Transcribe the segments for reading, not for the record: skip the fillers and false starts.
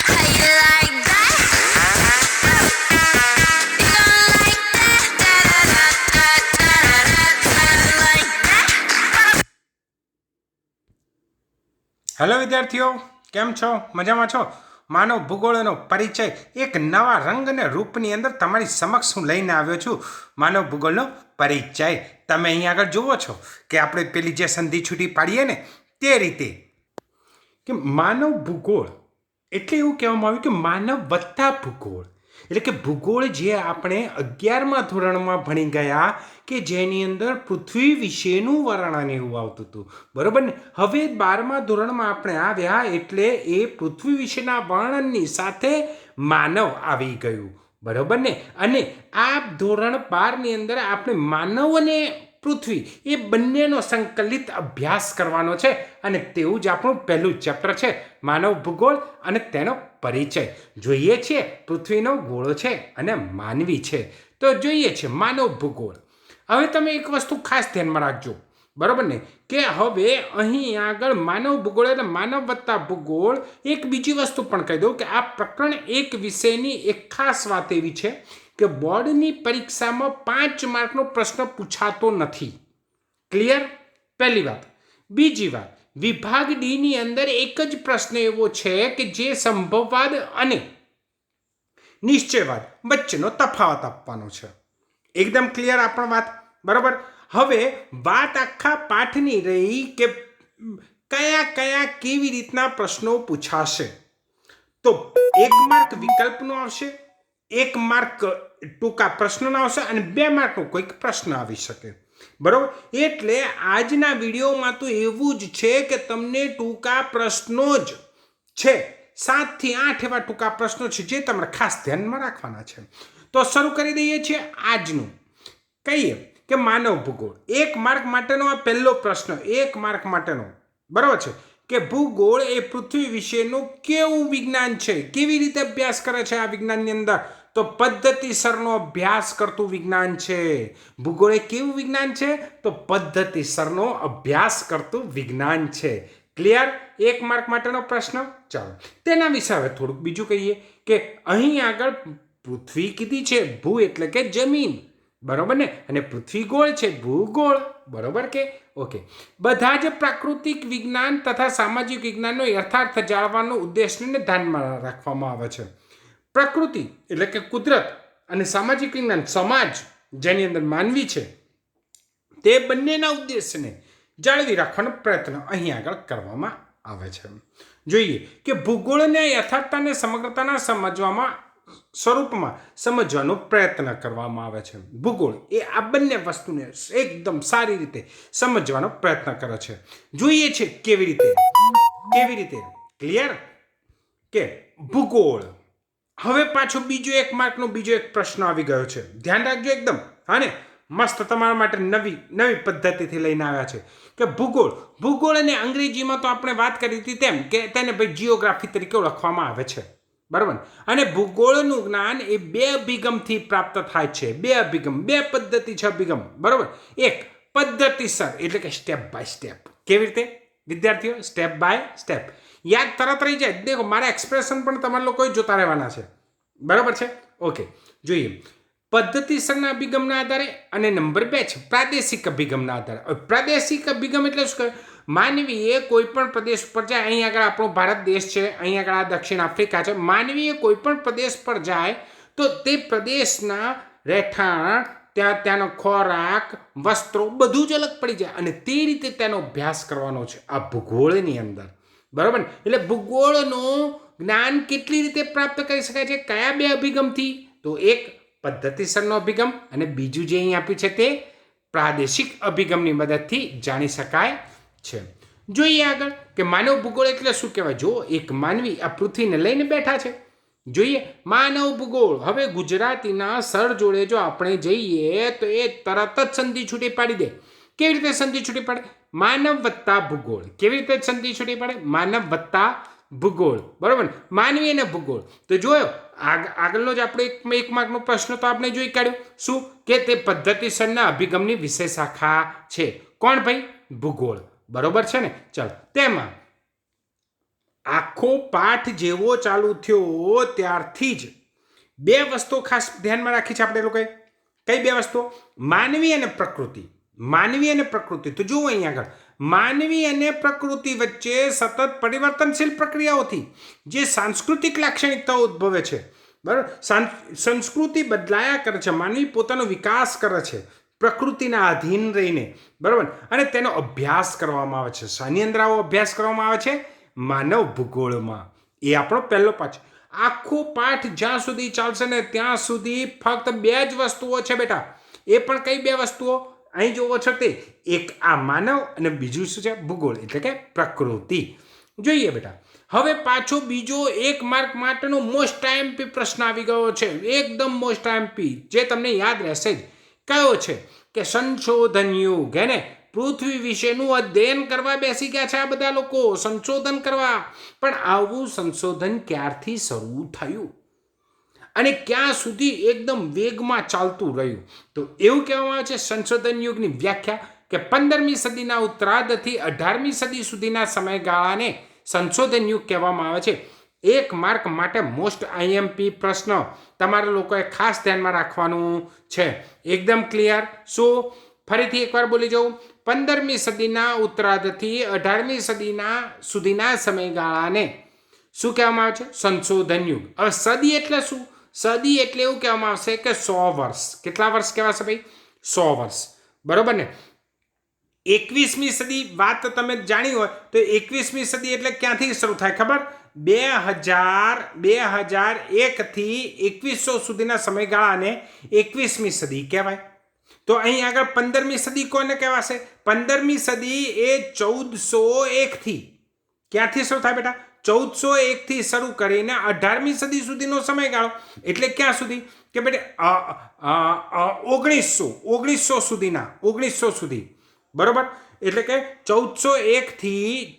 How you like that? You gon' like that? Like that? Hello વિદ્યાર્થીઓ, કેમ છો? મજામાં છો? માનવ ભૂગોળનો પરિચય એક નવા રંગ અને રૂપની અંદર તમારી સમક્ષ હું લઈને આવ્યો છું. માનવ ભૂગોળનો પરિચય તમે અહીં આગળ જુઓ છો કે આપણે પેલી જે સંધિ છૂટી પાડીએ ને તે રીતે કે માનવ ભૂગોળ એટલે એવું કહેવામાં આવ્યું કે માનવ વત્તા ભૂગોળ, એટલે કે ભૂગોળ જે આપણે 11મા ધોરણમાં ભણી ગયા કે જેની અંદર પૃથ્વી વિશેનું વર્ણન એવું આવતું હતું, બરોબર ને. હવે 12મા ધોરણમાં આપણે આવ્યા એટલે એ પૃથ્વી વિશેના વર્ણનની સાથે માનવ આવી ગયું, બરોબર ને. અને આ ધોરણ 12ની અંદર આપણે માનવ અને પૃથ્વી એ બંનેનો સંકલિત અભ્યાસ કરવાનો છે અને તેવું જ આપણું પહેલું ચેપ્ટર છે માનવ ભૂગોળ અને તેનો પરિચય. જોઈએ છીએ પૃથ્વીનો ગોળો છે અને માનવી છે, તો જોઈએ છે માનવ ભૂગોળ. હવે તમે એક વસ્તુ ખાસ ધ્યાનમાં રાખજો, બરોબર ને, કે હવે અહીં આગળ માનવ ભૂગોળ એટલે માનવ વત્તા ભૂગોળ. એક બીજી વસ્તુ પણ કહી દઉં કે આ પ્રકરણ એક વિષયની એક ખાસ વાત એવી છે કે બોર્ડની પરીક્ષામાં 5 માર્કનો પ્રશ્ન પૂછાતો નથી. ક્લિયર? પહેલી વાત. બીજી વાત, વિભાગ ડી ની અંદર એક જ પ્રશ્ન એવો છે કે જે સંભવવાદ અને નિશ્ચયવાદ વચ્ચેનો તફાવત આપવાનો છે. એકદમ ક્લિયર આપણ વાત, બરાબર. હવે વાત આખા પાઠની રહી કે કયા કયા કેવી રીતના પ્રશ્નો પૂછાશે. તો 1 માર્ક વિકલ્પનો આવશે, 1 માર્ક ટૂંકા પ્રશ્નનો આવશે અને 2 માર્કનો કોઈક પ્રશ્ન આવી શકે, બરોબર. એટલે આજના વિડીયોમાં તો એવું જ છે કે તમને ટૂંકા પ્રશ્નો જ છે, 7 થી 8 એવા ટૂંકા પ્રશ્નો છે જે તમારે ખાસ ધ્યાનમાં રાખવાના છે. તો શરૂ કરી દઈએ છીએ આજનું. કહીએ કે માનવ ભૂગોળ 1 માર્ક માટેનો આ પહેલો પ્રશ્ન, 1 માર્ક માટેનો, બરોબર છે, કે ભૂગોળ એ પૃથ્વી વિશેનું કેવું વિજ્ઞાન છે, કેવી રીતે અભ્યાસ કરે છે આ વિજ્ઞાનની અંદર. તો પદ્ધતિસરનો અભ્યાસ કરતું વિજ્ઞાન છે. ભૂગોળ એ કેવું વિજ્ઞાન છે? તો પદ્ધતિસરનો અભ્યાસ કરતું વિજ્ઞાન છે. ક્લિયર? 1 માર્ક માટેનો પ્રશ્ન. ચાલો તેના વિશે હવે થોડુંક બીજું કહીએ કે અહીં આગળ પૃથ્વી કીધી છે, ભૂ એટલે કે જમીન, બરોબર ને, અને પૃથ્વી ગોળ છે, ભૂગોળ, બરોબર કે ઓકે. બધા જ પ્રાકૃતિક વિજ્ઞાન તથા સામાજિક વિજ્ઞાનનો યથાર્થ જાળવાનો ઉદ્દેશને ધ્યાનમાં રાખવામાં આવે છે. પ્રકૃતિ એટલે કે કુદરત અને સામાજિક વિજ્ઞાન સમાજ જેની અંદર માનવી છે, તે બંનેના ઉદ્દેશને જાળવી રાખવાનો પ્રયત્ન અહીં આગળ કરવામાં આવે છે. જોઈએ કે ભૂગોળને યથાર્થતાને સમગ્રતાના સમજવામાં સ્વરૂપમાં સમજવાનો પ્રયત્ન કરવામાં આવે છે. ભૂગોળ એ આ બંને વસ્તુને એકદમ સારી રીતે સમજવાનો પ્રયત્ન કરે છે. જોઈએ છે કેવી રીતે. ક્લિયર? કે ભૂગોળ. હવે પાછો બીજો 1 માર્કનો બીજો એક પ્રશ્ન આવી ગયો છે, ધ્યાન રાખજો એકદમ. હા ને, મસ્ત તમારા માટે નવી પદ્ધતિથી લઈને આવ્યા છે કે ભૂગોળ અને અંગ્રેજીમાં તો આપણે વાત કરી હતી તેમ કે તેને ભાઈ જીઓગ્રાફી તરીકે ઓળખવામાં આવે છે, બરાબર. અને ભૂગોળનું જ્ઞાન એ 2 અભિગમથી પ્રાપ્ત થાય છે. 2 અભિગમ, 2 પદ્ધતિ છે અભિગમ, બરાબર. એક પદ્ધતિસર એટલે કે સ્ટેપ બાય સ્ટેપ. કેવી રીતે વિદ્યાર્થીઓ? Step by step. યાદ તરત રહી જાય. દેખો મારા એક્સપ્રેશન પણ તમારા લોકોએ જોતા રહેવાના છે, બરાબર છે ઓકે. જોઈએ પદ્ધતિસરના અભિગમના આધારે અને નંબર 2 છે પ્રાદેશિક અભિગમના આધારે. પ્રાદેશિક અભિગમ એટલે શું કહે? માનવીએ કોઈ પણ પ્રદેશ પર જાય, અહીં આગળ આપણો ભારત દેશ છે, અહીં આગળ આ દક્ષિણ આફ્રિકા છે. માનવીએ કોઈ પણ પ્રદેશ પર જાય તો તે પ્રદેશના રહેઠાણ, ત્યાંનો ખોરાક, વસ્ત્રો બધું જ અલગ પડી જાય અને તે રીતે તેનો અભ્યાસ કરવાનો છે આ ભૂગોળની અંદર, બરાબર. એટલે ભૂગોળનું જ્ઞાન કેટલી રીતે પ્રાપ્ત કરી શકાય છે? કયા 2 અભિગમથી? તો એક પદ્ધતિસરનો અભિગમ અને બીજું જે અહીં આપ્યું છે તે પ્રાદેશિક અભિગમની મદદથી જાણી શકાય છે. જોઈએ આગળ કે માનવ ભૂગોળ એટલે શું કહેવાય. જો એક માનવી આ પૃથ્વીને લઈને બેઠા છે. જોઈએ માનવ ભૂગોળ. હવે ગુજરાતીના સર જોડે જો આપણે જઈએ તો એ તરત જ સંધિ છૂટી પાડી દે. કેવી રીતે સંધિ છૂટી પાડે? માનવ વત્તા ભૂગોળ. કેવી રીતે સંધિ છૂટી પાડે? માનવ વત્તા ભૂગોળ, બરોબર. માનવી અને ભૂગોળ. તો જોયો આગળનો જ આપણે 1 માર્કનો પ્રશ્ન તો આપણે જોઈ કાઢ્યો. શું કે તે પદ્ધતિસરના અભિગમની વિશેષ શાખા છે. કોણ ભાઈ? ભૂગોળ, બરોબર છે ને. ચાલો તેમાં આખો પાઠ જેવો ચાલુ થયો ત્યારથી જ બે વસ્તુઓ ખાસ ધ્યાનમાં રાખી છે આપણે લોકોએ. કઈ બે વસ્તુઓ? માનવી અને પ્રકૃતિ. માનવી અને પ્રકૃતિ. તો જુઓ અહીં આગળ, માનવી અને પ્રકૃતિ વચ્ચે સતત પરિવર્તનશીલ પ્રક્રિયાઓથી જે સાંસ્કૃતિક લાક્ષણિકતાઓ ઉદ્ભવે છે, બરાબર. સંસ્કૃતિ બદલાયા કરે છે, માનવી પોતાનો વિકાસ કરે છે પ્રકૃતિના આધીન રહીને, બરાબર. અને તેનો અભ્યાસ કરવામાં આવે છે. શાની અંદર આવો અભ્યાસ કરવામાં આવે છે? માનવ ભૂગોળમાં. એ આપણો પહેલો પાઠ. આખો પાઠ જ્યાં સુધી ચાલશે ને ત્યાં સુધી ફક્ત બે જ વસ્તુઓ છે બેટા. એ પણ કઈ બે વસ્તુઓ? અહીં જોવો છો તે, એક આ માનવ અને બીજું શું છે? ભૂગોળ, એટલે કે પ્રકૃતિ. જોઈએ બેટા, હવે પાછો બીજો 1 માર્ક માટેનો મોસ્ટ આઈએમપી પ્રશ્ન આવી ગયો છે, એકદમ મોસ્ટ આઈએમપી, જે તમને યાદ રહેશે જ. કયો છે? કે સંશોધન યુગ, હે ને? પૃથ્વી વિશેનું અધ્યયન કરવા બેસી ગયા છે આ બધા લોકો, સંશોધન કરવા. પણ આવું સંશોધન ક્યારથી શરૂ થયું અને ક્યાં સુધી એકદમ વેગમાં ચાલતું રહ્યું? તો એવું કહેવામાં આવે છે સંશોધન યુગની વ્યાખ્યા કે 15મી સદીના ઉત્તરાર્ધથી 18મી સદી સુધીના સમયગાળાને સંશોધન યુગ કહેવામાં આવે છે. 1 માર્ક માટે મોસ્ટ આઈએમપી પ્રશ્ન તમારા લોકોએ ખાસ ધ્યાનમાં રાખવાનું છે. એકદમ ક્લિયર? શું? ફરીથી એકવાર બોલી જાઉં. 15મી સદીના ઉત્તરાર્ધથી 18મી સદીના સુધીના સમયગાળાને શું કહેવામાં આવે છે? સંશોધન યુગ. હવે સદી એટલે શું? સદી એટલે એવું કહેવામાં આવશે કે 100 વર્ષ. કેટલા વર્ષ કહેવાશે ભાઈ? 100 વર્ષ, બરોબર ને? 21મી સદી વાત તમે જાણી હોય તો 21મી સદી એટલે ક્યાંથી શરૂ થાય ખબર? 2001 થી 2100 સુધીના સમયગાળાને 21મી સદી કહેવાય. તો અહીં આગળ 15મી સદી કોને કહેવાશે? 15મી સદી એ 1401 થી, ક્યાંથી શરૂ થાય બેટા? 1401 થી શરૂ કરીને 18મી સદી સુધીનો સમયગાળો. એટલે ક્યાં સુધી? કે બેટા 1900 સુધીના, 1900 સુધી, બરોબર. એટલે કે 1401 થી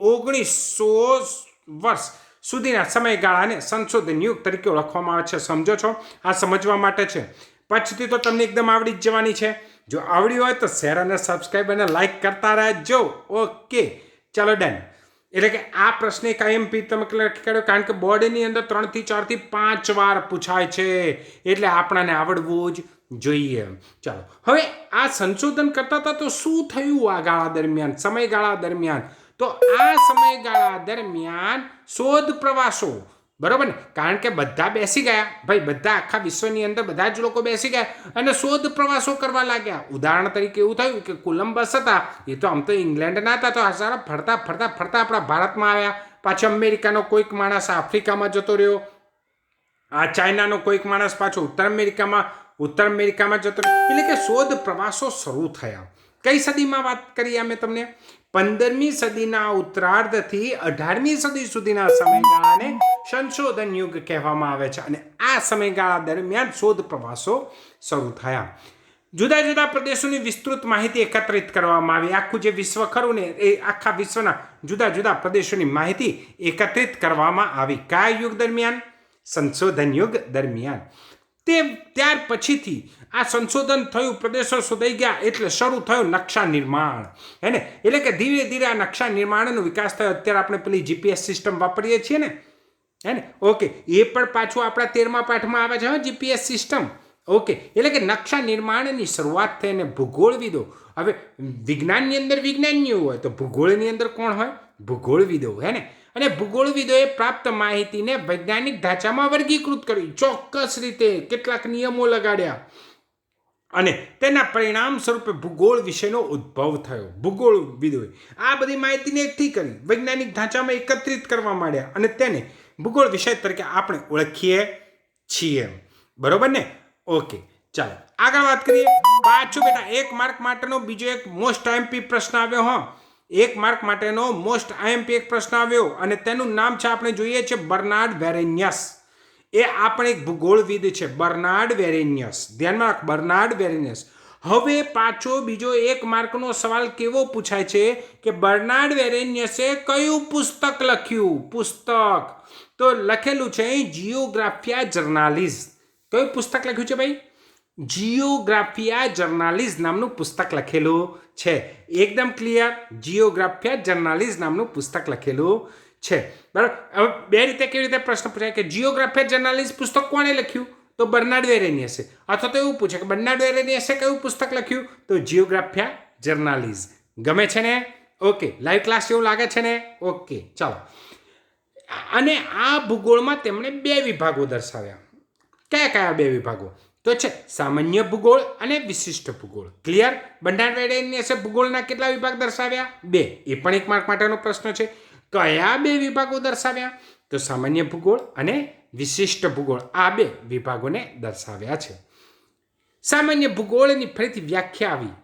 1900 વર્ષ સુધીના સમયગાળાને સંશોધન યુગ તરીકે ઓળખવામાં આવે છે. સમજો છો? આ સમજવા માટે છે. પછીથી તો તમને એકદમ આવડી જ જવાની છે. જો આવડી હોય તો શેર અને સબસ્ક્રાઈબ અને લાઈક કરતા રહેજો. ઓકે, ચાલો ડન. એટલે કે આ પ્રશ્ન એક આઈએમપી તમે લખી કાઢ્યો, કારણ કે બોર્ડની અંદર 3 થી 4 થી 5 વાર પૂછાય છે, એટલે આપણાને આવડવું જ જોઈએ. ચાલો, હવે આ સંશોધન કરતા હતા તો શું થયું આ ગાળા દરમિયાન, સમયગાળા દરમિયાન? તો આ સમયગાળા દરમિયાન શોધ પ્રવાસો, બરોબર ને? કારણ કે બધા બેસી ગયા ભાઈ, બધા આખા વિશ્વની અંદર બધા જ લોકો બેસી ગયા અને શોધ પ્રવાસો કરવા લાગ્યા. ઉદાહરણ તરીકે એવું થયું કે કોલંબસ હતા, એ તો આમ તો ઇંગ્લેન્ડના હતા, તો આ સારા ફરતા ફરતા ફરતા આપણા ભારતમાં આવ્યા. પાછો અમેરિકાનો કોઈક માણસ આફ્રિકામાં જતો રહ્યો, આ ચાઇનાનો કોઈક માણસ પાછો ઉત્તર અમેરિકામાં જતો રહ્યો. એટલે કે શોધ પ્રવાસો શરૂ થયા. કઈ સદીમાં વાત કરી અમે તમને? 15મી સદીના ઉત્તરાર્ધથી 18મી સદી સુધીના સમયગાળાને સંશોધન યુગ કહેવામાં આવે છે. અને આ સમયગાળા દરમિયાન શોધ પ્રવાસો શરૂ થયા. જુદા જુદા પ્રદેશોની વિસ્તૃત માહિતી એકત્રિત કરવામાં આવી. આખું જે વિશ્વ ખરું ને, એ આખા વિશ્વના જુદા જુદા પ્રદેશોની માહિતી એકત્રિત કરવામાં આવી. કયા યુગ દરમિયાન? સંશોધન યુગ દરમિયાન. ત્યાર પછીથી આ સંશોધન થયું, પ્રદેશો શોધાઈ ગયા, એટલે શરૂ થયું નકશા નિર્માણ, હે ને? એટલે કે ધીરે ધીરે આ નકશા નિર્માણનો વિકાસ થયો. અત્યારે આપણે પેલી જીપીએસ સિસ્ટમ વાપરીએ છીએ ને, હે ને? ઓકે, એ પણ પાછું આપણા 13મા પાઠમાં આવે છે, જીપીએસ સિસ્ટમ. ઓકે, એટલે કે નકશા નિર્માણની શરૂઆત થઈને ભૂગોળવિદો, હવે વિજ્ઞાનની અંદર વિજ્ઞાનીઓ હોય તો ભૂગોળની અંદર કોણ હોય? ભૂગોળવિદો, હે ને? અને ભૂગોળવિદોએ પ્રાપ્ત માહિતીને વૈજ્ઞાનિક ઢાંચામાં વર્ગીકૃત કરી, ચોક્કસ રીતે કેટલાક નિયમો લગાડ્યા, અને તેના પરિણામ સ્વરૂપે ભૂગોળ વિશેનો ઉદ્ભવ થયો. ભૂગોળવિદોએ આ બધી માહિતીને એકઠી કરી, વૈજ્ઞાનિક ઢાંચામાં એકત્રિત કરવા માંડ્યા, અને તેને ભૂગોળ વિષય તરીકે આપણે ઓળખીએ છીએ, બરોબર ને? ઓકે, ચાલો આગળ વાત કરીએ. પાછું બેટા 1 માર્ક માટેનો બીજો એક મોસ્ટ આઈએમપી પ્રશ્ન આવ્યો. 1 માર્ક માટેનો મોસ્ટ આઈએમપી એક પ્રશ્ન આવ્યો, અને તેનું નામ છે, આપણે જોઈએ છે, બર્નાર્ડ વેરેનિયસ. એ આપણે એક ભૂગોળવિદ છે, બર્નાર્ડ વેરેનિયસ. ધ્યાનમાં રાખ, બર્નાર્ડ વેરેનિયસ. હવે પાછો બીજો 1 માર્કનો સવાલ કેવો પૂછાય છે કે બર્નાર્ડ વેરેનિયસે કયું પુસ્તક લખ્યું? પુસ્તક તો લખેલું છે જિયોગ્રાફિયા જર્નાલિસ. કયું પુસ્તક લખ્યું છે ભાઈ? જિયોગ્રાફિયા જર્નાલિઝ નામનું પુસ્તક લખેલું છે. એકદમ ક્લિયર. જિયોગ્રાફિયા જર્નાલિઝ નામનું પુસ્તક લખેલું છે. બરાબર. હવે બે રીતે કેવી રીતે પ્રશ્ન પૂછાય કે જિયોગ્રાફિયા જર્નાલિઝ પુસ્તક કોણે લખ્યું? તો બર્નાર્ડ વેરેની હશે. અથવા તો એવું પૂછે કે બર્નાર્ડ વેરેની હશે કયું પુસ્તક લખ્યું? તો જિયોગ્રાફિયા જર્નાલિઝ. ગમે છે ને? ઓકે. લાઈવ ક્લાસ જેવું લાગે છે ને? ઓકે, ચાલો. અને આ ભૂગોળમાં તેમણે બે વિભાગો દર્શાવ્યા. કયા કયા બે વિભાગો? તો છે સામાન્ય ભૂગોળ અને વિશિષ્ટ ભૂગોળ. ક્લિયર? બર્નાર્ડ વેરેની હશે ભૂગોળના કેટલા વિભાગ દર્શાવ્યા? બે. એ પણ 1 માર્ક માટેનો પ્રશ્ન છે. કયા બે વિભાગો દર્શાવ્યા? તો સામાન્ય ભૂગોળ અને વિશિષ્ટ ભૂગોળ. આ બે વિભાગોને દર્શાવ્યા છે. સામાન્ય ભૂગોળની ફરીથી વ્યાખ્યા આવી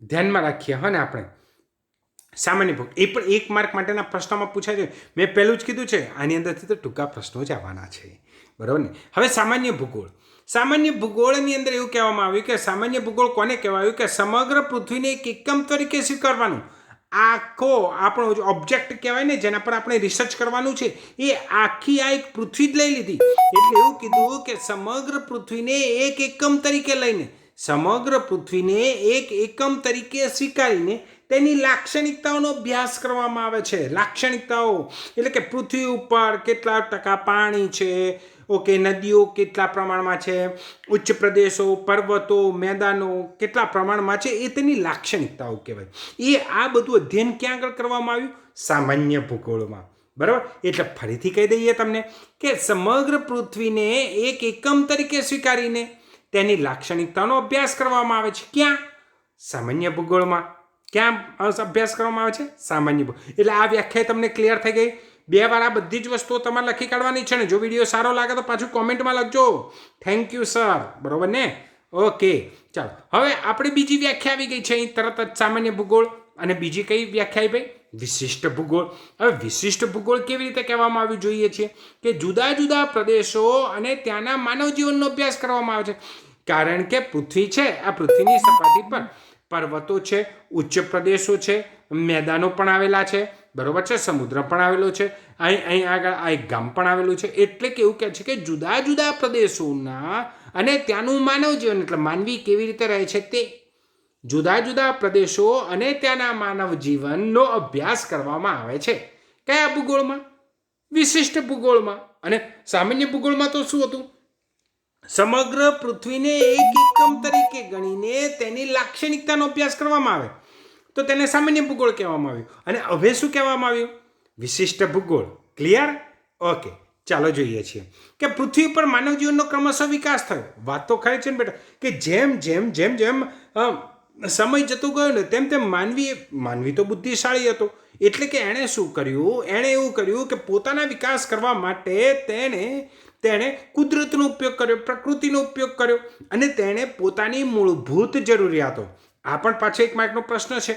ધ્યાનમાં રાખીએ. હા ને આપણે સામાન્ય ભૂગોળ એ પણ 1 માર્ક માટેના પ્રશ્નોમાં પૂછાય છે. મેં પહેલું જ કીધું છે આની અંદરથી તો ટૂંકા પ્રશ્નો જ આવવાના છે. બરાબર ને? હવે સામાન્ય ભૂગોળ. સામાન્ય ભૂગોળની અંદર એવું કહેવામાં આવ્યું કે સામાન્ય ભૂગોળ કોને કહેવાયું? કે સમગ્ર પૃથ્વીને એક એકમ તરીકે સ્વીકારવાનું. આખો આપણો ઓબ્જેક્ટ કહેવાય ને જેના પર આપણે રિસર્ચ કરવાનું છે એ આખી આ એક પૃથ્વી જ લઈ લીધી. એટલે એવું કીધું કે સમગ્ર પૃથ્વીને એક એકમ તરીકે લઈને સમગ્ર પૃથ્વીને એક એકમ તરીકે સ્વીકારીને તેની લાક્ષણિકતાઓનો અભ્યાસ કરવામાં આવે છે. લાક્ષણિકતાઓ એટલે કે પૃથ્વી ઉપર કેટલા ટકા પાણી છે, ઓકે, નદીઓ કેટલા પ્રમાણમાં છે, ઉચ્ચ પ્રદેશો, પર્વતો, મેદાનો કેટલા પ્રમાણમાં છે, એ તેની લાક્ષણિકતાઓ કહેવાય. એ આ બધું અધ્યયન ક્યાં આગળ કરવામાં આવ્યું? સામાન્ય ભૂગોળમાં. બરાબર. એટલે ફરીથી કહી દઈએ તમને કે સમગ્ર પૃથ્વીને એક એકમ તરીકે સ્વીકારીને તેની લાક્ષણિકતાનો અભ્યાસ કરવામાં આવે છે. ક્યાં? સામાન્ય ભૂગોળમાં. ક્યાં અભ્યાસ કરવામાં આવે છે? સામાન્ય ભૂગોળ. એટલે આ વ્યાખ્યા તમને ક્લિયર થઈ ગઈ. 2 વાર આ બધી જ વસ્તુઓ તમારે લખી કાઢવાની છે ને. જો વિડીયો સારો લાગે તો પાછું કોમેન્ટમાં લખજો થેન્ક યુ સર. બરોબર ને? ઓકે, ચાલો. હવે આપણે બીજી વ્યાખ્યા આવી ગઈ છે અહીં તરત જ સામાન્ય ભૂગોળ. અને બીજી કઈ વ્યાખ્યા ભાઈ? વિશિષ્ટ ભૂગોળ. હવે વિશિષ્ટ ભૂગોળ કેવી રીતે કહેવામાં આવ્યું જોઈએ છે કે જુદા જુદા પ્રદેશો અને ત્યાંના માનવ જીવનનો અભ્યાસ કરવામાં આવે છે. કારણ કે પૃથ્વી છે, આ પૃથ્વીની સપાટી પર પર્વતો છે, ઉચ્ચ પ્રદેશો છે, મેદાનો પણ આવેલા છે. બરોબર છે? સમુદ્ર પણ આવેલો છે. અહીં આગળ આ એક ગામ પણ આવેલું છે. એટલે કે એવું કહે છે કે જુદા જુદા પ્રદેશોના અને ત્યાંનું માનવ જીવન એટલે માનવી કેવી રીતે રહે છે તે જુદા જુદા પ્રદેશો અને ત્યાંના માનવ જીવનનો અભ્યાસ કરવામાં આવે છે. કયા ભૂગોળમાં? વિશિષ્ટ ભૂગોળમાં. અને સામાન્ય ભૂગોળમાં તો શું હતું? સમગ્ર પૃથ્વીને એક એકમ તરીકે ગણીને તેની લાક્ષણિકતાનો અભ્યાસ કરવામાં આવે તો તેને સામાન્ય ભૂગોળ કહેવામાં આવ્યું. અને હવે શું કહેવામાં આવ્યું? વિશિષ્ટ ભૂગોળ. ક્લિયર? ઓકે, ચાલો જોઈએ છીએ કે પૃથ્વી પર માનવ જીવનનો ક્રમશઃ વિકાસ થયો. વાત તો ખરી છે ને બેટા કે જેમ જેમ જેમ જેમ સમય જતો ગયો ને તેમ તેમ માનવી તો બુદ્ધિશાળી હતો. એટલે કે એણે શું કર્યું? એણે એવું કર્યું કે પોતાના વિકાસ કરવા માટે તેણે કુદરતનો ઉપયોગ કર્યો, પ્રકૃતિનો ઉપયોગ કર્યો અને તેણે પોતાની મૂળભૂત જરૂરિયાતો. આ પણ પાછો 1 માર્કનો પ્રશ્ન છે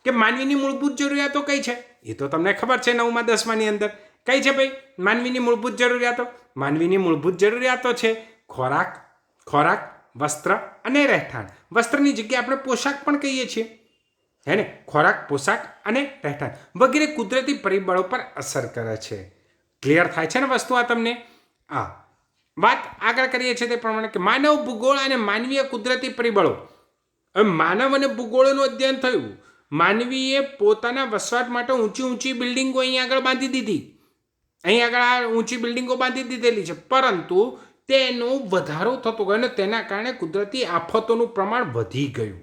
કે માનવીની મૂળભૂત જરૂરિયાતો કઈ છે? એ તો તમને ખબર છે 9મા 10માની અંદર. કઈ છે ભાઈ માનવીની મૂળભૂત જરૂરિયાતો? માનવીની મૂળભૂત જરૂરિયાતો છે ખોરાક, વસ્ત્ર અને રહેઠાણ. વસ્ત્રની જગ્યાએ આપણે પોશાક પણ કહીએ છીએ, હે ને? ખોરાક, પોશાક અને રહેઠાણ વગેરે કુદરતી પરિબળો પર અસર કરે છે. ક્લિયર થાય છે ને વસ્તુ આ તમને? આ વાત આગળ કરીએ છીએ તે પ્રમાણે કે માનવ ભૂગોળ અને માનવીય કુદરતી પરિબળો. હવે માનવ અને ભૂગોળનું અધ્યયન થયું. માનવીએ પોતાના વસવાટ માટે ઊંચી બિલ્ડિંગો અહીં આગળ બાંધી દીધી. અહીં આગળ આ ઊંચી બિલ્ડિંગો બાંધી દીધેલી છે, પરંતુ તેનો વધારો થતો ગયો અને તેના કારણે કુદરતી આફતોનું પ્રમાણ વધી ગયું.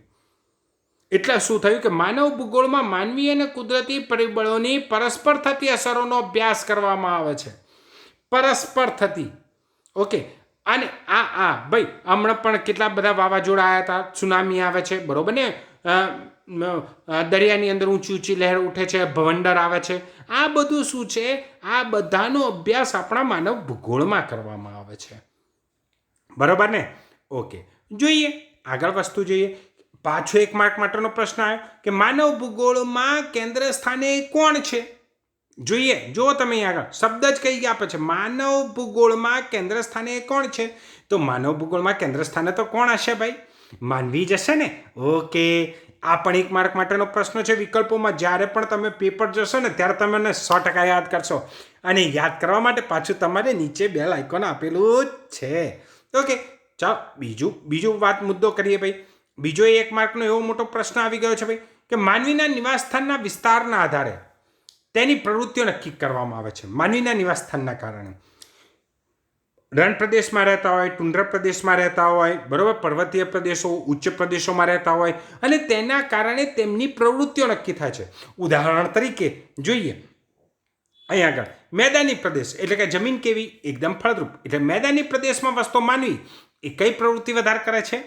એટલે શું થયું કે માનવ ભૂગોળમાં માનવી અને કુદરતી પરિબળોની પરસ્પર થતી અસરોનો અભ્યાસ કરવામાં આવે છે. પરસ્પર થતી. ઓકે. અને ભાઈ હમણાં પણ કેટલા બધા વાવાઝોડા આવ્યા હતા, સુનામી આવે છે. બરોબર ને? દરિયાની અંદર ઊંચી લહેર ઉઠે છે, ભવંડર આવે છે. આ બધું શું છે? આ બધાનો અભ્યાસ આપણા માનવ ભૂગોળમાં કરવામાં આવે છે. બરોબર ને? ઓકે, જોઈએ આગળ વસ્તુ જોઈએ. પાછો 1 માર્ક માટેનો પ્રશ્ન આવ્યો કે માનવ ભૂગોળમાં કેન્દ્ર સ્થાને કોણ છે? જોઈએ, જો તમે અહીં આગળ શબ્દ જ કહી આપે છે માનવ ભૂગોળમાં કેન્દ્ર સ્થાને કોણ છે. તો માનવ ભૂગોળમાં કેન્દ્ર સ્થાને તો કોણ હશે ભાઈ? માનવી જ હશે ને? ઓકે, આ પણ 1 માર્ક માટેનો પ્રશ્ન છે. વિકલ્પોમાં જ્યારે પણ તમે પેપર જોશો ને ત્યારે તમે 100% યાદ કરશો. અને યાદ કરવા માટે પાછું તમારે નીચે બેલ આઇકોન આપેલું જ છે. ઓકે, ચાલો બીજું વાત મુદ્દો કરીએ ભાઈ. બીજો 1 માર્કનો એવો મોટો પ્રશ્ન આવી ગયો છે ભાઈ કે માનવીના નિવાસસ્થાનના વિસ્તારના આધારે તેની પ્રવૃત્તિઓ નક્કી કરવામાં આવે છે. માનવીના નિવાસસ્થાનના કારણે રણ પ્રદેશમાં રહેતા હોય, ટુંડ્ર પ્રદેશમાં રહેતા હોય, બરોબર, પર્વતીય પ્રદેશો, ઉચ્ચ પ્રદેશોમાં રહેતા હોય અને તેના કારણે તેમની પ્રવૃત્તિઓ નક્કી થાય છે. ઉદાહરણ તરીકે જોઈએ અહીં આગળ મેદાની પ્રદેશ એટલે કે જમીન કેવી? એકદમ ફળદ્રુપ. એટલે મેદાની પ્રદેશમાં વસતો માનવી એ કઈ પ્રવૃત્તિ વધારે કરે છે?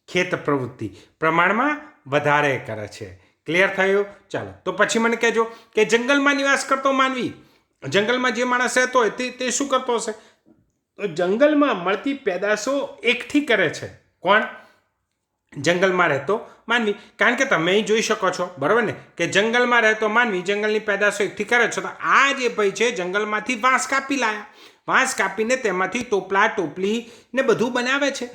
ખેત પ્રવૃત્તિ પ્રમાણમાં વધારે કરે છે. ક્લિયર થયું? ચાલો તો પછી મને કહેજો કે જંગલમાં નિવાસ કરતો માનવી, જંગલમાં જે માણસ રહેતો હોય તે શું કરતો હશે? તો જંગલમાં મળતી પેદાશો એકઠી કરે છે. કોણ? જંગલમાં રહેતો માનવી. કારણ કે તમે અહીં જોઈ શકો છો, બરાબર ને, કે જંગલમાં રહેતો માનવી જંગલની પેદાશો એકઠી કરે છે. તો આ જે ભાઈ છે જંગલમાંથી વાંસ કાપી લાયા, વાંસ કાપીને તેમાંથી ટોપલા, ટોપલી ને બધું બનાવે છે,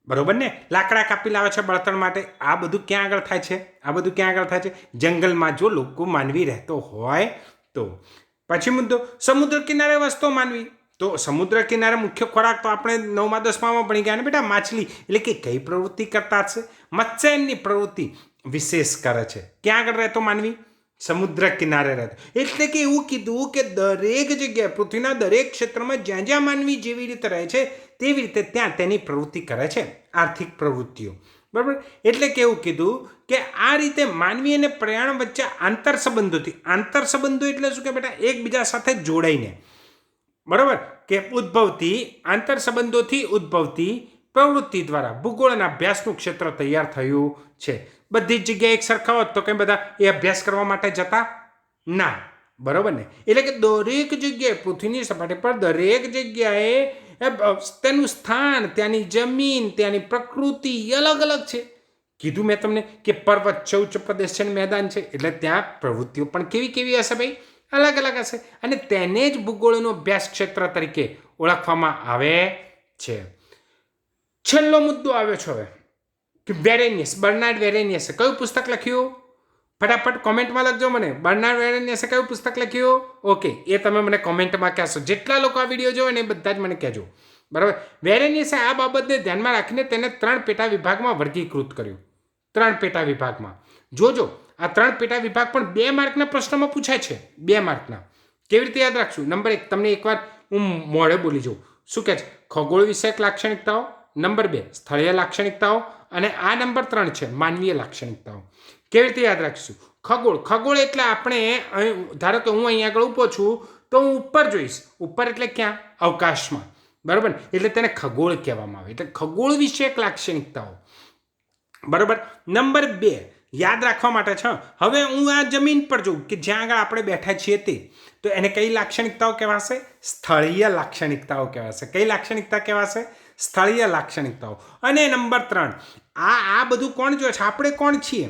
બરોબર ને, લાકડા કાપી લાવે છે બળતણ માટે. આ બધું ક્યાં આગળ થાય છે? આ બધું ક્યાં આગળ થાય છે? જંગલમાં જો લોકો માનવી રહેતો હોય તો. પછી મુદ્દો સમુદ્ર કિનારે વસતો માનવી. તો સમુદ્ર કિનારે મુખ્ય ખોરાક તો આપણે 9મા 10મામાં ભણી ગયા ને બેટા, માછલી. એટલે કે કઈ પ્રવૃત્તિ કરતા હશે? મત્સ્યની પ્રવૃત્તિ વિશેષ કરે છે. ક્યાં આગળ રહેતો માનવી? સમુદ્ર કિનારે રહેતો. એટલે કે એવું કીધું કે દરેક જગ્યાએ પૃથ્વીના દરેક ક્ષેત્રમાં જ્યાં જ્યાં માનવી જેવી રીતે રહે છે તેવી રીતે ત્યાં તેની પ્રવૃત્તિ કરે છે, આર્થિક પ્રવૃત્તિઓ, બરાબર. એટલે કે એવું કીધું કે આ રીતે માનવી અને પર્યાવરણ વચ્ચે આંતરસંબંધોથી, આંતરસંબંધો એટલે શું કે બેટા? એકબીજા સાથે જોડાઈને, બરાબર, કે ઉદ્ભવતી આંતરસંબંધોથી ઉદ્ભવતી પ્રવૃત્તિ દ્વારા ભૂગોળના અભ્યાસનું ક્ષેત્ર તૈયાર થયું છે. બધી જ જગ્યાએ એક સરખા હોત તો કંઈ બધા એ અભ્યાસ કરવા માટે જતા ના, બરાબર ને. એટલે કે દરેક જગ્યાએ પૃથ્વીની સપાટી પર દરેક જગ્યાએ તેનું સ્થાન, ત્યાંની જમીન, ત્યાંની પ્રકૃતિ અલગ અલગ છે. કીધું મેં તમને કે પર્વત છે, ઉચ્ચ પ્રદેશ છે, મેદાન છે, એટલે ત્યાં પ્રવૃત્તિઓ પણ કેવી કેવી હશે ભાઈ? અલગ અલગ હશે. અને તેને જ ભૂગોળનો અભ્યાસ ક્ષેત્ર તરીકે ઓળખવામાં આવે છે. છેલ્લો મુદ્દો આવ્યો છે હવે કે વેરેનિયસ, બર્નાર્ડ વેરેનિયસે કયું પુસ્તક લખ્યું? ફટાફટ કોમેન્ટમાં લખજો મને. બર્નાર્ડ વેરેનિયસે કયું પુસ્તક લખ્યું? ઓકે, એ તમે મને કોમેન્ટમાં કહેશો. જેટલા લોકો આ વિડીયો જોવે ને એ બધા જ મને કહેજો, બરાબર. વેરેનિયસે આ બાબતને ધ્યાનમાં રાખીને તેને 3 પેટા વિભાગમાં વર્ગીકૃત કર્યું. 3 પેટા વિભાગમાં. જોજો, આ 3 પેટા વિભાગ પણ 2 માર્કના પ્રશ્નમાં પૂછાય છે. 2 માર્કના. કેવી રીતે યાદ રાખશું? નંબર 1 તમને એકવાર હું મોઢે બોલી જાઉં. શું કહે છે? ખગોળ વિષયક લાક્ષણિકતાઓ. નંબર 2 સ્થળીય લાક્ષણિકતાઓ. અને આ નંબર 3 છે માનવીય લાક્ષણિકતાઓ. કેવી રીતે યાદ રાખીશું? ખગોળ એટલે આપણે ધારો કે હું અહીંયા આગળ ઊભો છું તો હું ઉપર જોઈશ. ઉપર એટલે ક્યાં? અવકાશમાં, બરાબર. એટલે તેને ખગોળ કહેવામાં આવે. એટલે ખગોળ વિષયક લાક્ષણિકતાઓ, બરાબર. નંબર 2 યાદ રાખવા માટે છે. હવે હું આ જમીન પર જોઉં કે જ્યાં આગળ આપણે બેઠા છીએ તે, તો એને કઈ લાક્ષણિકતાઓ કહેવાશે? સ્થળીય લાક્ષણિકતાઓ કહેવાશે. કઈ લાક્ષણિકતા કહેવાશે? સ્થળીય લાક્ષણિકતાઓ. અને નંબર 3 આ બધું કોણ જોવે છે? આપણે કોણ છીએ?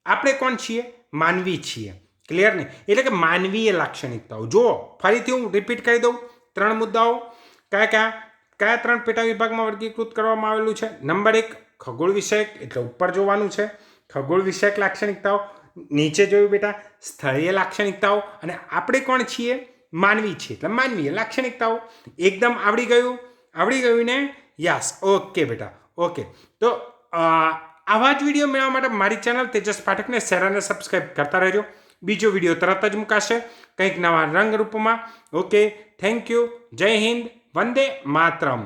આપણે કોણ છીએ? માનવી છીએ. ક્લિયર ને? એટલે કે માનવીય લાક્ષણિકતાઓ. જુઓ, ફરીથી હું રિપીટ કરી દઉં. 3 મુદ્દાઓ કયા 3 પેટા વિભાગમાં વર્ગીકૃત કરવામાં આવેલું છે? નંબર 1 ખગોળ વિષયક, એટલે ઉપર જોવાનું છે, ખગોળ વિષયક લાક્ષણિકતાઓ. નીચે જોયું બેટા સ્થળીય લાક્ષણિકતાઓ. અને આપણે કોણ છીએ? માનવી છીએ, એટલે માનવીય લાક્ષણિકતાઓ. એકદમ આવડી ગયું ને? યસ, ઓકે બેટા, ઓકે. તો આવા જ વિડીયો મેળવવા માટે મારી ચેનલ તેજસ પાઠકને શેર અને સબસ્ક્રાઈબ કરતા રહેજો. બીજો વિડીયો તરત જ મુકાશે કંઈક નવા રંગ રૂપમાં. Okay, thank you. જય હિન્દ, વંદે માતરમ.